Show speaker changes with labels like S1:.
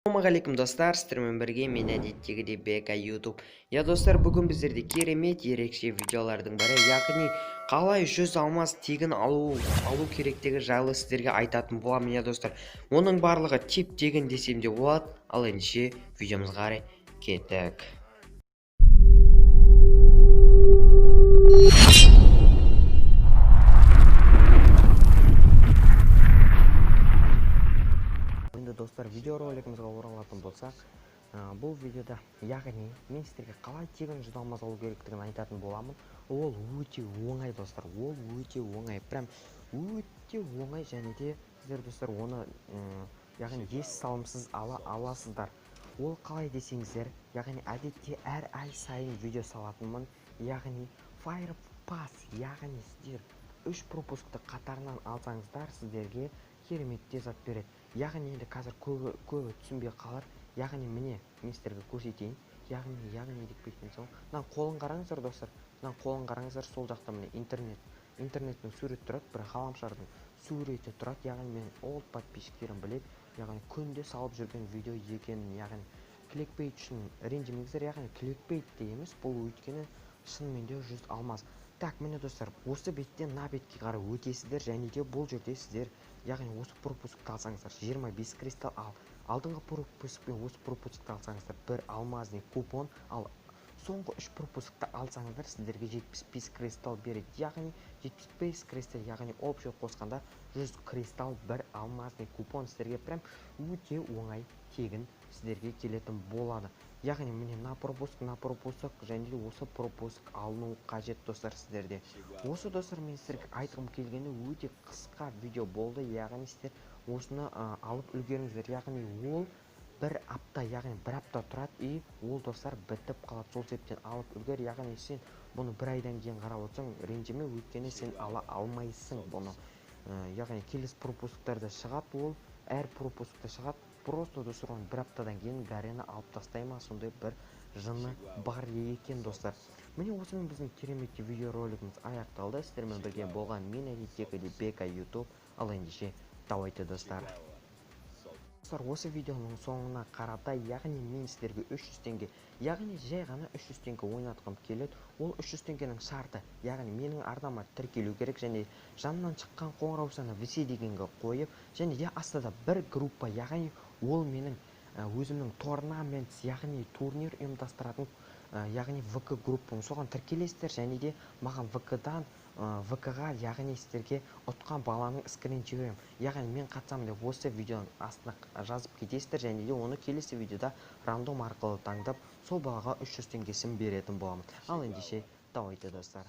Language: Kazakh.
S1: Ассалаумағалейкум достар, сіздермен бірге мен әдеттегідей Бека YouTube. Я достар, бүгін біздерде керемет ерекше видеолардың бірі, яғни қалай 100 алмас тегін алу керектігі жайлы сіздерге айтатын боламын. Я достар, оның барлығы теп тегін десем де болады. Ал ендеше видеомызға қарай кеттік. Достар, видеоролигімізге оралатын болсақ, бұл видеода яғни мен сіздерге қалай тегін 100 алмас алу керектігін айтатын боламын. Ол өте оңай достар, ол өте оңай, прям өте оңай, және де сіздер достар оны яғни еш салымсыз аласыздар. Ол қалай десеңіздер, яғни әдетте әр ай сайын видео салатынмын, яғни Fire Pass, яғни сіздер 3 пропускты қатарынан алсаңыздар, сіздерге кереметте зат береді. Яғни енді қазір көбі түсінбей қалар. Яғни міне мен сіздерге көрсетейін. Яғни деп кеткен соң, мына қолын қараңыздар достар. Мына қолын қараңыздар, сол жақта міне интернеттің суреті тұрады, бір ғаламшардың суреті тұрады. Яғни мен ол подписчиктерім біледі. Яғни күнде салып жүрген видео екенін, яғни кликбейт үшін ренжімеңіздер. Яғни кликбейт те емес, бұл өйткені шынымен де 100 алмас. Так, міне достар, осы беттен мына бетке қарай өтесіздер, және де бұл жерде сіздер яғни осы пропускты алсаңыздар 25 кристалл, ал алдыңғы пропуск пен осы пропускты алсаңыздар бір алмазный купон, ал соңғы 3 пропускты алсаңыздар сіздерге 75 кристалл береді. Яғни 75 кристалл, яғни общий қосқанда 100 кристалл бір алмазный купон сіздерге прям өте оңай тегін сіздерге келетін болады. Яғни міне на пропуск, және де осы пропуск алыну қажет достар сіздерде. Осы достар мен сіздерге айтқым келгені өте қысқа видео болды. Яғни сіздер осыны алып үлгеріңіздер. Яғни ол бір апта, яғни бір апта тұрады, и ол достар бітіп қалады. Сол себептен алып үлгер. Яғни сен бұны бір айдан кейін қарап отырсаң, ренжіме, өйткені сен ала алмайсың бұны. Яғни келесі пропусктарда шығады, ол әр пропускта шығады. Просто достар оны бір аптадан кейін бәріне алып тастай ма, сондай бір жыны бар екен достар. Міне осымен біздің керемет видеоролигіміз аяқталды. Сіздермен бірге болған мен әдеттегідей Бека YouTube. Ал ендеше давайте достар. Осы видеоның соңына қарата, яғни мен сіздерге 300 теңге, яғни жай ғана 300 теңге ойнатқым келеді. Ол 300 теңгенің шарты, яғни менің арнама тіркелу керек, және жанынан шыққан қоңырау саны VC дегенге қойып, және де астында бір группа, яғни ол менің өзімнің торнамент, яғни турнир ұйымдастыратын, яғни ВК группам, соған тіркелесіздер, және де маған ВК-дан ВК-ға, яғни сіздерге ұтқан баланың скрин жіберемін. Яғни мен қатысамын деп осы видеоның астына жазып кетесіздер, және де оны келесі видеода рандом арқылы таңдап, сол балаға 300 теңгесін беретін боламын. Ал ендеше давайте достар.